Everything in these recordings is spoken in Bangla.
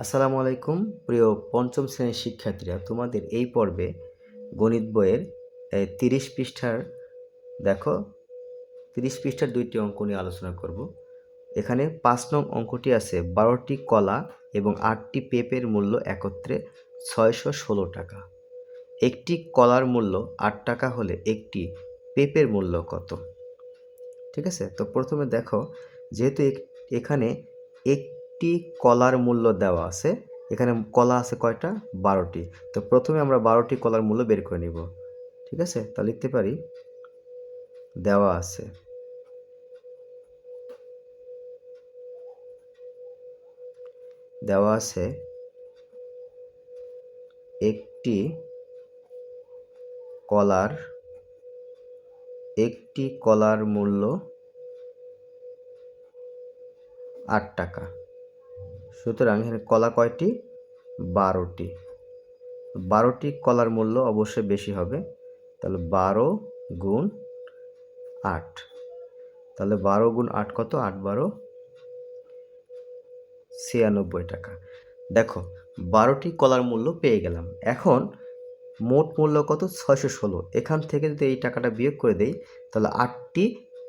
আসসালামু আলাইকুম প্রিয় পঞ্চম শ্রেণীর শিক্ষার্থীরা, তোমাদের এই পর্বে গণিত বইয়ের 30 পৃষ্ঠার দেখো 30 পৃষ্ঠার দুইটি অঙ্ক নিয়ে আলোচনা করব। এখানে 5 নং অঙ্কটি আছে 12টি কলা এবং 8টি পেঁপের মূল্য একত্রে 616 টাকা। একটি কলার মূল্য 8 টাকা হলে একটি পেঁপের মূল্য কত? ঠিক আছে, তো প্রথমে দেখো, যেহেতু এখানে একটি কলার মূল্য দেওয়া আছে, এখানে কলা আছে কয়টা? 12টি। তো প্রথমে আমরা 12টি কলার মূল্য বের করে নিব। ঠিক আছে, তা লিখতে পারি দেওয়া আছে দেওয়া আছে একটি কলার মূল্য 8 টাকা। সুতরাং এখানে কলা কয়টি? 12টি। 12টি কলার মূল্য অবশ্যই বেশি হবে, তাহলে 12 গুণ 8। তাহলে 12 গুণ 8 কত? 8 12 96 টাকা। দেখো, 12টি কলার মূল্য পেয়ে গেলাম। এখন মোট মূল্য কত? 616। এখান থেকে যদি এই টাকাটা বিয়োগ করে দেই, তাহলে 8টি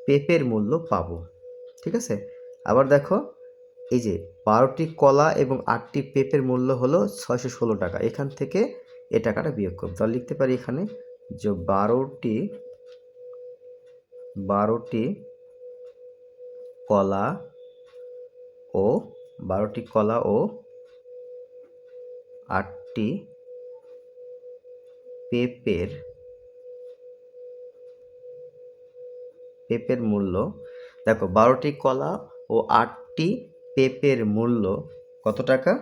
পেঁপের মূল্য পাবো। ঠিক আছে, আবার দেখো, এই যে 12টি কলা এবং 8টি পেঁপের মূল্য হলো 616 টাকা। এখান থেকে এই টাকাটা বিয়োগ করব। তাহলে লিখতে পারি এখানে যে 12টি কলা ও 8টি পেঁপের মূল্য। দেখো, 12টি কলা ও 8টি পেঁপের মূল্য কত টাকা?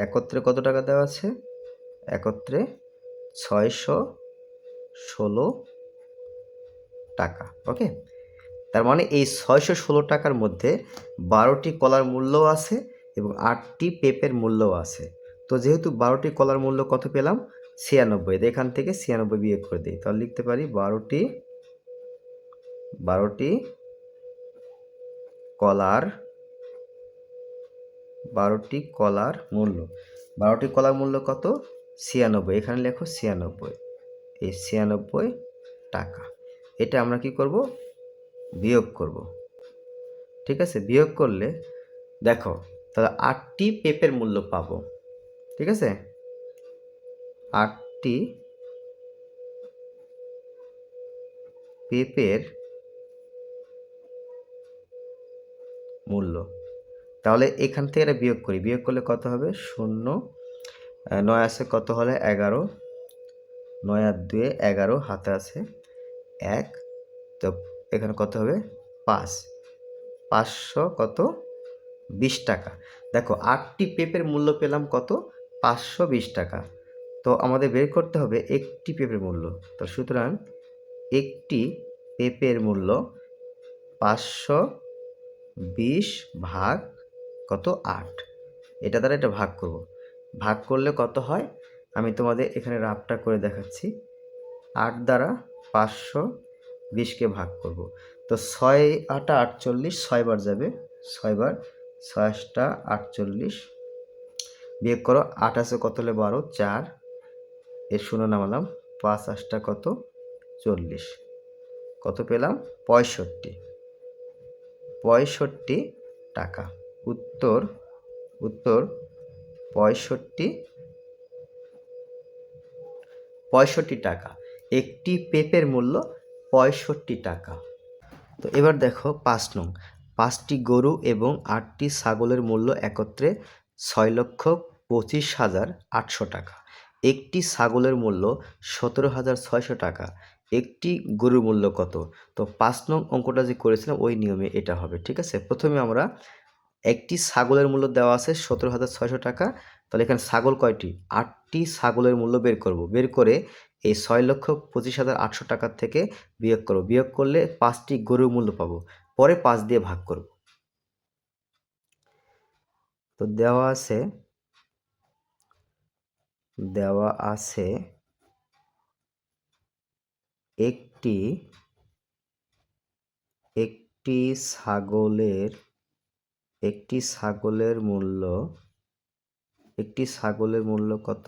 একত্রে কত টাকা দেওয়া আছে? একত্রে 616 টাকা। ওকে, তার মানে এই 616 টাকার মধ্যে 12টি কলার মূল্যও আছে এবং 8টি পেঁপের মূল্যও আছে। তো যেহেতু 12টি কলার মূল্য কত পেলাম? 96। এখান থেকে 96 বিয়োগ করে দিই, তাহলে লিখতে পারি 12টি কলার 12টি কলার মূল্য 12টি কলার মূল্য কত? 96। এখানে লেখো 96। এই 96 টাকা। এটা আমরা কি করব? বিয়োগ করব। ঠিক আছে, বিয়োগ করলে দেখো, তাহলে 8টি পেঁপের মূল্য পাবো। ঠিক আছে, 8টি পেঁপের মূল্য। তাহলে এখান থেকে এটা বিয়োগ করি, বিয়োগ করলে কত হবে? 0, 9 আছে কত হলে 11, 9 আর 2 11, হাতে আছে 1, তো এখানে কত হবে? 5, 500 কত? 20 টাকা। দেখো, 8টি পেঁপের মূল্য পেলাম কত? 520 টাকা। তো আমাদের বের করতে হবে একটি পেঁপের মূল্য। তো সুতরাং একটি পেঁপের মূল্য 520 ভাগ কত? 8। এটা দ্বারা এটা ভাগ করব। ভাগ করলে কত হয়? আমি তোমাদের এখানে রাফটা করে দেখাচ্ছি। 8 দ্বারা 520কে ভাগ করব। তো 6 8 48, 6 বার যাবে, 6 বার, 6 8 48, বিয়োগ করো। 8 আছে কত হলে 12, 4, এর শূন্য নামালাম, 5 8 কত? 40। কত পেলাম? 65 টাকা। উত্তর 65 টাকা। একটি পেঁপের মূল্য 65 টাকা। তো এবার দেখো 5 নং, 5টি গরু এবং 8টি ছাগলের মূল্য একত্রে 6,25,800 টাকা। একটি ছাগলের মূল্য 17,600 টাকা। একটি গরুর মূল্য কত? তো 5 নং অঙ্কটা যে করেছিলাম ওই নিয়মে এটা হবে। ঠিক আছে, প্রথমে আমরা একটি ছাগলের মূল্য দেওয়া আছে 17,600 টাকা। তাহলে এখানে ছাগল কয়টি? 8টি ছাগলের মূল্য বের করব। বের করে এই 6,25,800 টাকার থেকে বিয়োগ করব। বিয়োগ করলে 5টি গরুর মূল্য পাবো। পরে 5 দিয়ে ভাগ করব। তো দেওয়া আছে একটি ছাগলের মূল্য একটি ছাগলের মূল্য কত?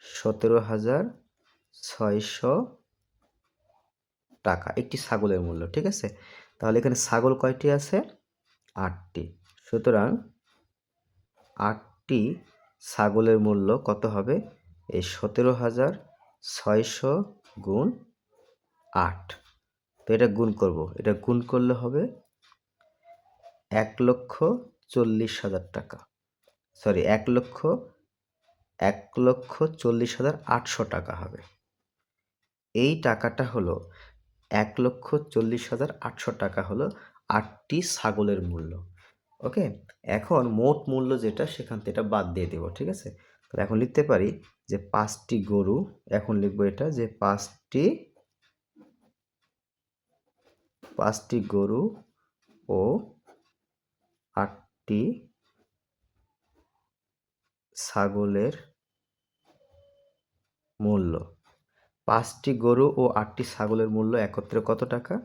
17,600 টাকা একটি ছাগলের মূল্য। ঠিক আছে, তাহলে এখানে ছাগল কয়টি আছে? 8টি। সুতরাং 8টি ছাগলের মূল্য কত হবে? এই 17,600 গুণ 8। তো এটা গুণ করব, এটা গুণ করলে হবে 1,40,000 টাকা। সরি, 1,40,800 টাকা হবে। এই টাকাটা হলো 1,40,800 টাকা হলো 8টি ছাগলের মূল্য। ওকে, এখন মোট মূল্য যেটা সেখান থেকে এটা বাদ দিয়ে দেব। ঠিক আছে, তাহলে এখন লিখতে পারি যে 5টি গরু, এখন লিখবো এটা যে 5টি গরু ও 8টি ছাগলের মূল্য। 5টি গরু ও 8টি ছাগলের মূল্য একত্রে কত টাকা?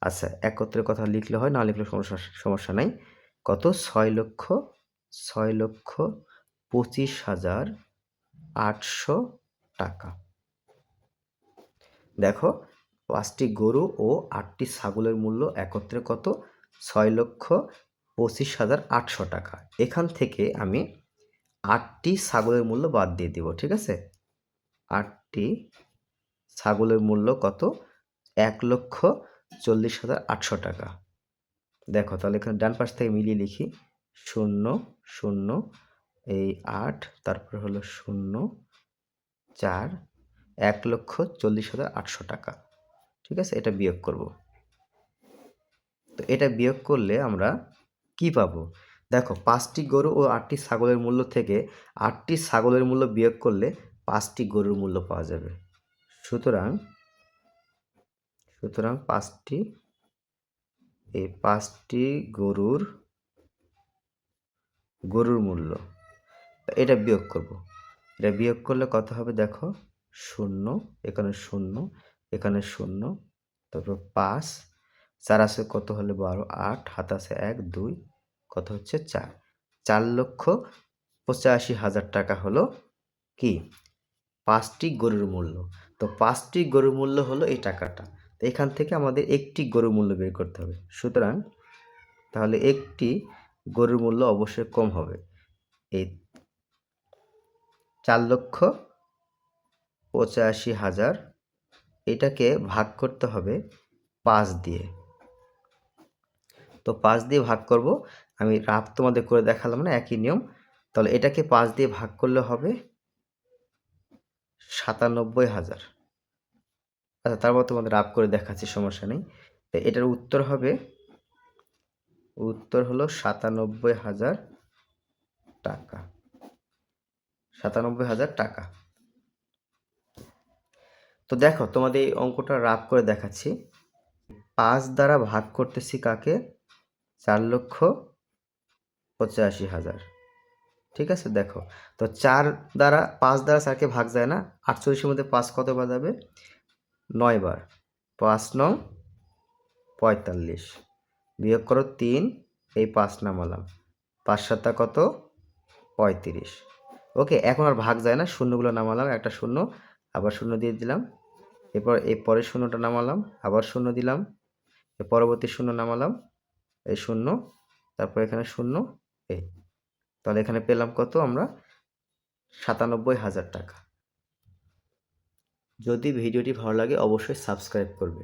আচ্ছা, একত্রে কথা লিখলে হয়, না লিখলে সমস্যা নাই। কত? 6,25,800 টাকা। দেখো, 5টি গরু ও 8টি ছাগলের মূল্য একত্রে কত? 6,25,800 টাকা। এখান থেকে আমি 8টি ছাগলের মূল্য বাদ দিয়ে দিব। ঠিক আছে, 8টি ছাগলের মূল্য কত? 1,40,800 টাকা। দেখো, তাহলে এখানে ডান পাশ থেকে মিলিয়ে লিখি 0 0 এই 8, তারপরে হলো 0 4, 1,40,800 টাকা। ঠিক আছে, এটা বিয়োগ করব। তো এটা বিয়োগ করলে আমরা কি পাবো? দেখো, 5টি গরু ও 8টি ছাগলের মূল্য থেকে 8টি ছাগলের মূল্য বিয়োগ করলে 5টি গরুর মূল্য পাওয়া যাবে। সুতরাং 5টি গরুর মূল্য, এটা বিয়োগ করব। এটা বিয়োগ করলে কত হবে? দেখো, 0, এখানে 0, এখানে 0, তারপর 5, 4 আছে কত হলে 12, 8, হাত আছে 1, 2, কত হচ্ছে 4। 4,85,000 টাকা হলো কি? 5টি গরুর মূল্য। তো 5টি গরুর মূল্য হলো এই টাকাটা। তো এখান থেকে আমাদের একটি গরুর মূল্য বের করতে হবে। সুতরাং তাহলে একটি গরুর মূল্য অবশ্যই কম হবে। এই 4,85,000 এটাকে ভাগ করতে হবে 5 দিয়ে। তো 5 দিয়ে ভাগ করব, আমি রাফ তোমাদের করে দেখালাম না, একই নিয়ম। তাহলে এটাকে 5 দিয়ে ভাগ করলে হবে 97,000। আচ্ছা, তারপর তোমাদের রাফ করে দেখাচ্ছি, সমস্যা নেই। তো এটার উত্তর হলো 97,000 টাকা। 97,000 টাকা। তো দেখো, তোমাদের এই অঙ্কটা রাফ করে দেখাচ্ছি। 5 দ্বারা ভাগ করতেছি কাকে? 4,85,000। ঠিক আছে, দেখো, তো 5 দ্বারা 4কে ভাগ যায় না। 48-এর মধ্যে 5 কতবার যাবে? 9 বার। 5 9 45, বিয়োগ করো 3, এই 5 নামালাম, 5 7 কত? 35। ওকে, এখন আর ভাগ যায় না, শূন্যগুলো নামালাম, একটা শূন্য, আবার শূন্য দিয়ে দিলাম, এরপর এই পরের শূন্যটা নামালাম, আবার শূন্য দিলাম, এর পরবর্তী শূন্য নামালাম, এই শূন্য, তারপর এখানে শূন্য, এই। তাহলে এখানে পেলাম কত আমরা? 97,000 টাকা। যদি ভিডিওটি ভালো লাগে অবশ্যই সাবস্ক্রাইব করবে।